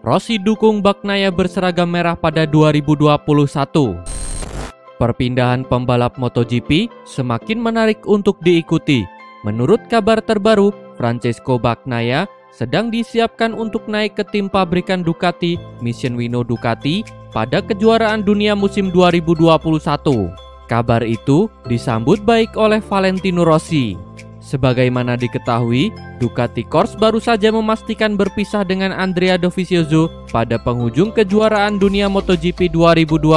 Rossi dukung Bagnaia berseragam merah pada 2021. Perpindahan pembalap MotoGP semakin menarik untuk diikuti. Menurut kabar terbaru, Francesco Bagnaia sedang disiapkan untuk naik ke tim pabrikan Ducati, Miscellany Ducati, pada kejuaraan dunia musim 2021. Kabar itu disambut baik oleh Valentino Rossi. Sebagaimana diketahui, Ducati Corse baru saja memastikan berpisah dengan Andrea Dovizioso pada penghujung kejuaraan dunia MotoGP 2020.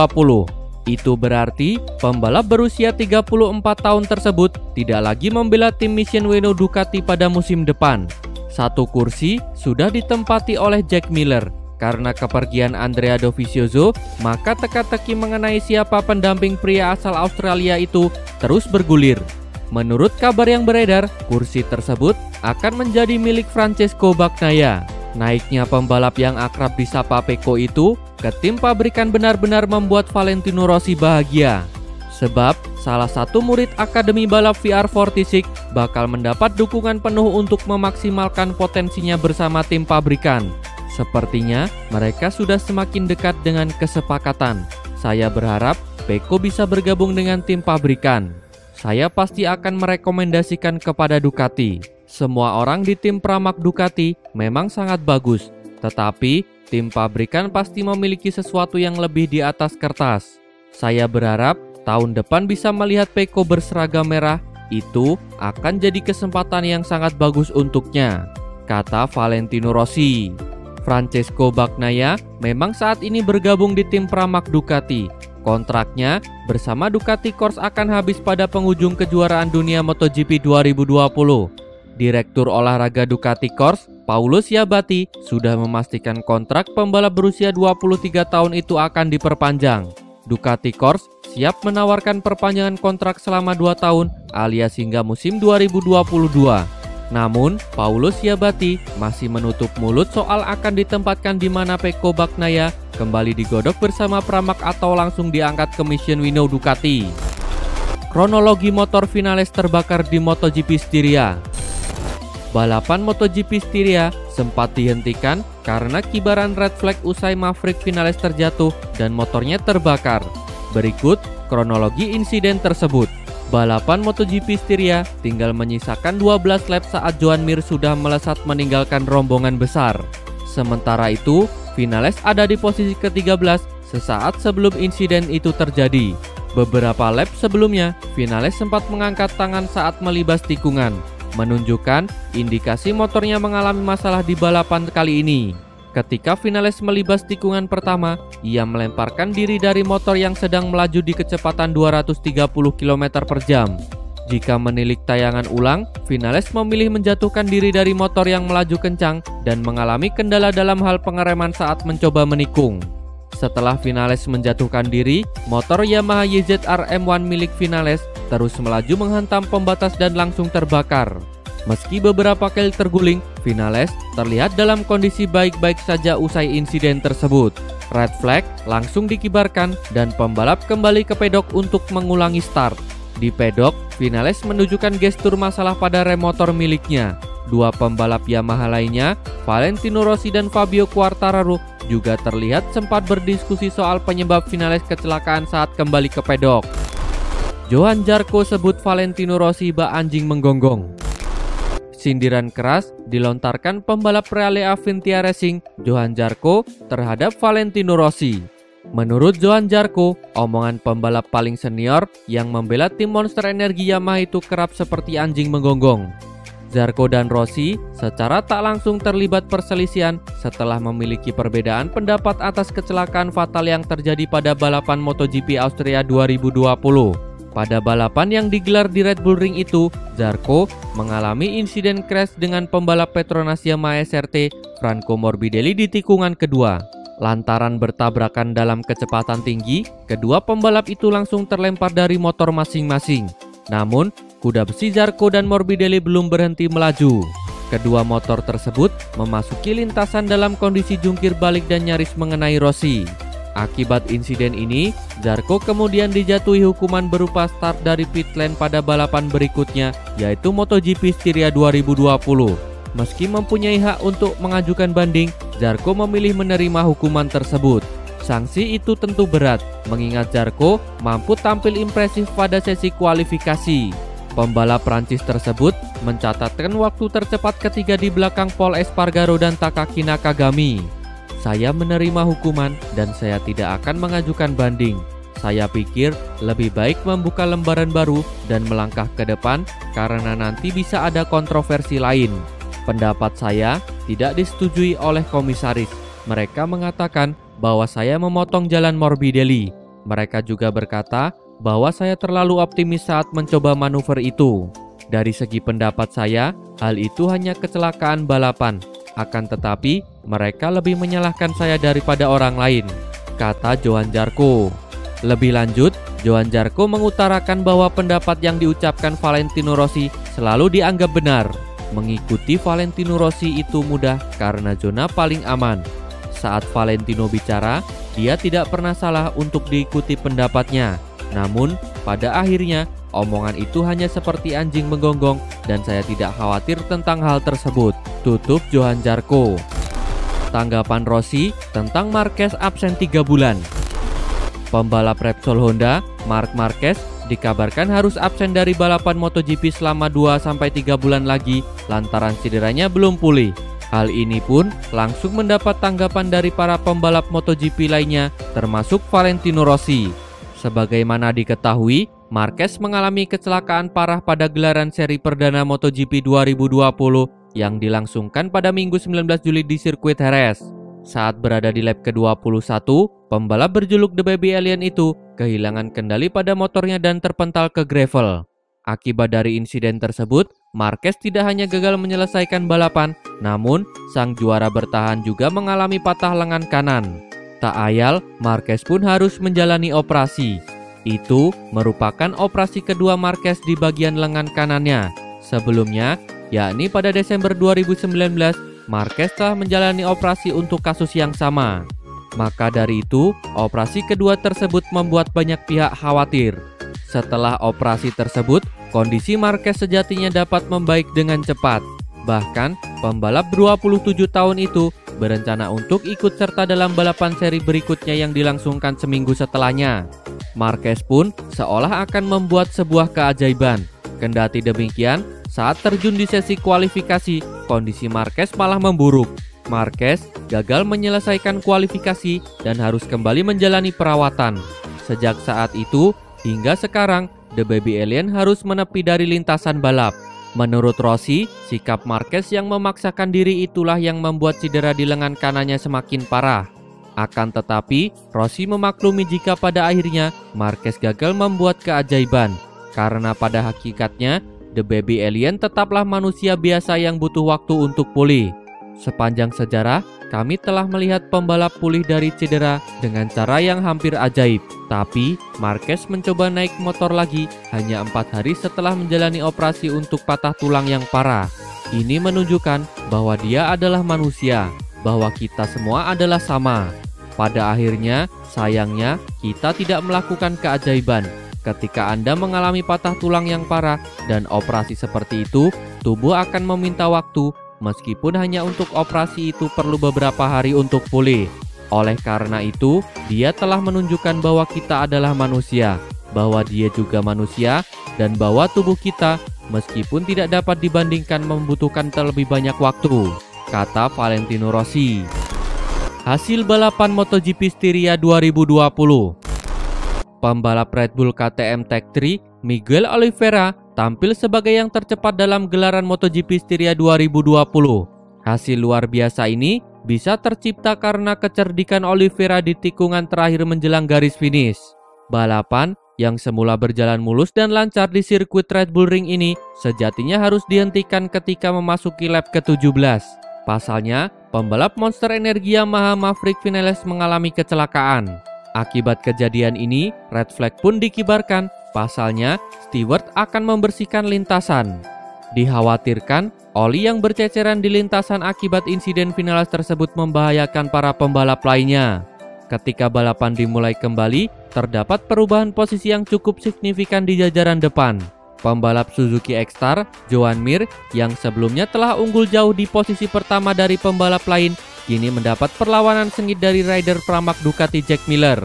Itu berarti pembalap berusia 34 tahun tersebut tidak lagi membela tim Miscellany Ducati pada musim depan. Satu kursi sudah ditempati oleh Jack Miller. Karena kepergian Andrea Dovizioso, maka teka-teki mengenai siapa pendamping pria asal Australia itu terus bergulir. Menurut kabar yang beredar, kursi tersebut akan menjadi milik Francesco Bagnaia. Naiknya pembalap yang akrab disapa Pecco itu ke tim pabrikan benar-benar membuat Valentino Rossi bahagia. Sebab salah satu murid Akademi Balap VR46 bakal mendapat dukungan penuh untuk memaksimalkan potensinya bersama tim pabrikan. Sepertinya mereka sudah semakin dekat dengan kesepakatan. Saya berharap Pecco bisa bergabung dengan tim pabrikan. Saya pasti akan merekomendasikan kepada Ducati. Semua orang di tim Pramac Ducati memang sangat bagus, tetapi tim pabrikan pasti memiliki sesuatu yang lebih di atas kertas. Saya berharap tahun depan bisa melihat Pecco berseragam merah. Itu akan jadi kesempatan yang sangat bagus untuknya, kata Valentino Rossi. Francesco Bagnaia memang saat ini bergabung di tim Pramac Ducati. Kontraknya bersama Ducati Corse akan habis pada penghujung kejuaraan dunia MotoGP 2020. Direktur olahraga Ducati Corse, Paulo Ciabatti, sudah memastikan kontrak pembalap berusia 23 tahun itu akan diperpanjang. Ducati Corse siap menawarkan perpanjangan kontrak selama 2 tahun alias hingga musim 2022. Namun, Paulo Ciabatti masih menutup mulut soal akan ditempatkan di mana Pecco Bagnaia kembali digodok bersama Pramac atau langsung diangkat ke Miscellany Ducati. Kronologi motor finalis terbakar di MotoGP Styria. Balapan MotoGP Styria sempat dihentikan karena kibaran red flag usai Maverick finalis terjatuh dan motornya terbakar. Berikut kronologi insiden tersebut. Balapan MotoGP Styria tinggal menyisakan 12 lap saat Joan Mir sudah melesat meninggalkan rombongan besar. Sementara itu, Vinales ada di posisi ke-13 sesaat sebelum insiden itu terjadi. Beberapa lap sebelumnya, Vinales sempat mengangkat tangan saat melibas tikungan, menunjukkan indikasi motornya mengalami masalah di balapan kali ini. Ketika Vinales melibas tikungan pertama, ia melemparkan diri dari motor yang sedang melaju di kecepatan 230 km per jam. Jika menilik tayangan ulang, Vinales memilih menjatuhkan diri dari motor yang melaju kencang dan mengalami kendala dalam hal pengereman saat mencoba menikung. Setelah Vinales menjatuhkan diri, motor Yamaha YZR M1 milik Vinales terus melaju menghantam pembatas dan langsung terbakar. Meski beberapa kali terguling, Vinales terlihat dalam kondisi baik-baik saja usai insiden tersebut. Red flag langsung dikibarkan dan pembalap kembali ke pedok untuk mengulangi start. Di pedok, Vinales menunjukkan gestur masalah pada rem motor miliknya. Dua pembalap Yamaha lainnya, Valentino Rossi dan Fabio Quartararo, juga terlihat sempat berdiskusi soal penyebab Vinales kecelakaan saat kembali ke pedok. Johan Zarco sebut Valentino Rossi bak anjing menggonggong. Sindiran keras dilontarkan pembalap Reale Avintia Racing, Johan Zarco, terhadap Valentino Rossi. Menurut Johan Zarco, omongan pembalap paling senior yang membela tim Monster Energi Yamaha itu kerap seperti anjing menggonggong. Zarco dan Rossi secara tak langsung terlibat perselisihan setelah memiliki perbedaan pendapat atas kecelakaan fatal yang terjadi pada balapan MotoGP Austria 2020. Pada balapan yang digelar di Red Bull Ring itu, Zarco mengalami insiden crash dengan pembalap Petronas Yamaha SRT, Franco Morbidelli di tikungan kedua. Lantaran bertabrakan dalam kecepatan tinggi, kedua pembalap itu langsung terlempar dari motor masing-masing. Namun, kuda besi Zarco dan Morbidelli belum berhenti melaju. Kedua motor tersebut memasuki lintasan dalam kondisi jungkir balik dan nyaris mengenai Rossi. Akibat insiden ini, Zarco kemudian dijatuhi hukuman berupa start dari pit lane pada balapan berikutnya, yaitu MotoGP Styria 2020. Meski mempunyai hak untuk mengajukan banding, Zarco memilih menerima hukuman tersebut. Sanksi itu tentu berat, mengingat Zarco mampu tampil impresif pada sesi kualifikasi. Pembalap Prancis tersebut mencatatkan waktu tercepat ketiga di belakang Paul Espargaro dan Takaki Nakagami. Saya menerima hukuman dan saya tidak akan mengajukan banding. Saya pikir lebih baik membuka lembaran baru dan melangkah ke depan karena nanti bisa ada kontroversi lain. Pendapat saya tidak disetujui oleh komisaris. Mereka mengatakan bahwa saya memotong jalan Morbidelli. Mereka juga berkata bahwa saya terlalu optimis saat mencoba manuver itu. Dari segi pendapat saya, hal itu hanya kecelakaan balapan. Akan tetapi, mereka lebih menyalahkan saya daripada orang lain, kata Johann Zarco. Lebih lanjut, Johann Zarco mengutarakan bahwa pendapat yang diucapkan Valentino Rossi selalu dianggap benar. Mengikuti Valentino Rossi itu mudah karena zona paling aman. Saat Valentino bicara, dia tidak pernah salah untuk diikuti pendapatnya. Namun, pada akhirnya, omongan itu hanya seperti anjing menggonggong dan saya tidak khawatir tentang hal tersebut, tutup Johann Zarco. Tanggapan Rossi tentang Marquez absen 3 bulan. Pembalap Repsol Honda, Marc Marquez, dikabarkan harus absen dari balapan MotoGP selama 2-3 bulan lagi lantaran cederanya belum pulih. Hal ini pun langsung mendapat tanggapan dari para pembalap MotoGP lainnya, termasuk Valentino Rossi. Sebagaimana diketahui, Marquez mengalami kecelakaan parah pada gelaran seri perdana MotoGP 2020 yang dilangsungkan pada Minggu 19 Juli di sirkuit Jerez. Saat berada di lap ke-21, pembalap berjuluk The Baby Alien itu kehilangan kendali pada motornya dan terpental ke gravel. Akibat dari insiden tersebut, Marquez tidak hanya gagal menyelesaikan balapan, namun sang juara bertahan juga mengalami patah lengan kanan. Tak ayal, Marquez pun harus menjalani operasi. Itu merupakan operasi kedua Marquez di bagian lengan kanannya. Sebelumnya, yakni pada Desember 2019, Marquez telah menjalani operasi untuk kasus yang sama. Maka dari itu, operasi kedua tersebut membuat banyak pihak khawatir. Setelah operasi tersebut, kondisi Marquez sejatinya dapat membaik dengan cepat. Bahkan, pembalap 27 tahun itu berencana untuk ikut serta dalam balapan seri berikutnya yang dilangsungkan seminggu setelahnya. Marquez pun seolah akan membuat sebuah keajaiban. Kendati demikian, saat terjun di sesi kualifikasi, kondisi Marquez malah memburuk. Marquez gagal menyelesaikan kualifikasi dan harus kembali menjalani perawatan. Sejak saat itu, hingga sekarang, The Baby Alien harus menepi dari lintasan balap. Menurut Rossi, sikap Marquez yang memaksakan diri itulah yang membuat cedera di lengan kanannya semakin parah. Akan tetapi, Rossi memaklumi jika pada akhirnya Marquez gagal membuat keajaiban. Karena pada hakikatnya, The Baby Alien tetaplah manusia biasa yang butuh waktu untuk pulih. Sepanjang sejarah, kami telah melihat pembalap pulih dari cedera dengan cara yang hampir ajaib. Tapi, Marquez mencoba naik motor lagi hanya 4 hari setelah menjalani operasi untuk patah tulang yang parah. Ini menunjukkan bahwa dia adalah manusia, bahwa kita semua adalah sama. Pada akhirnya, sayangnya, kita tidak melakukan keajaiban. Ketika Anda mengalami patah tulang yang parah dan operasi seperti itu, tubuh akan meminta waktu, meskipun hanya untuk operasi itu perlu beberapa hari untuk pulih. Oleh karena itu, dia telah menunjukkan bahwa kita adalah manusia, bahwa dia juga manusia, dan bahwa tubuh kita, meskipun tidak dapat dibandingkan, membutuhkan terlebih banyak waktu, kata Valentino Rossi. Hasil balapan MotoGP Styria 2020. Pembalap Red Bull KTM Tech3, Miguel Oliveira, tampil sebagai yang tercepat dalam gelaran MotoGP Styria 2020. Hasil luar biasa ini bisa tercipta karena kecerdikan Oliveira di tikungan terakhir menjelang garis finish. Balapan yang semula berjalan mulus dan lancar di sirkuit Red Bull Ring ini sejatinya harus dihentikan ketika memasuki lap ke-17. Pasalnya, pembalap Monster Energy Yamaha Maverick Vinales mengalami kecelakaan. Akibat kejadian ini, red flag pun dikibarkan. Pasalnya, steward akan membersihkan lintasan. Dikhawatirkan, oli yang berceceran di lintasan akibat insiden Vinales tersebut membahayakan para pembalap lainnya. Ketika balapan dimulai kembali, terdapat perubahan posisi yang cukup signifikan di jajaran depan. Pembalap Suzuki X-Star, Joan Mir, yang sebelumnya telah unggul jauh di posisi pertama dari pembalap lain, kini mendapat perlawanan sengit dari rider pramak Ducati Jack Miller.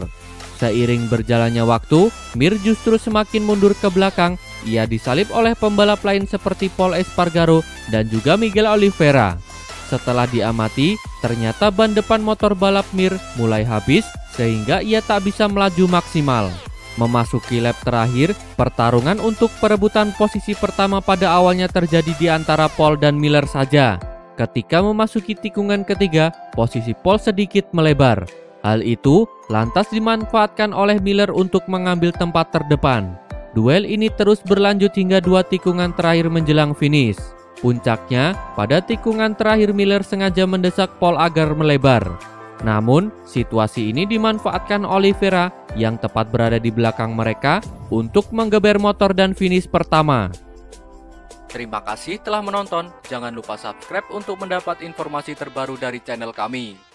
Seiring berjalannya waktu, Mir justru semakin mundur ke belakang. Ia disalip oleh pembalap lain seperti Pol Espargaro dan juga Miguel Oliveira. Setelah diamati, ternyata ban depan motor balap Mir mulai habis sehingga ia tak bisa melaju maksimal. Memasuki lap terakhir, pertarungan untuk perebutan posisi pertama pada awalnya terjadi di antara Pol dan Miller saja. Ketika memasuki tikungan ketiga, posisi Pol sedikit melebar. Hal itu lantas dimanfaatkan oleh Miller untuk mengambil tempat terdepan. Duel ini terus berlanjut hingga 2 tikungan terakhir menjelang finish. Puncaknya, pada tikungan terakhir Miller sengaja mendesak Pol agar melebar. Namun, situasi ini dimanfaatkan Oliveira yang tepat berada di belakang mereka untuk menggeber motor dan finish pertama. Terima kasih telah menonton. Jangan lupa subscribe untuk mendapat informasi terbaru dari channel kami.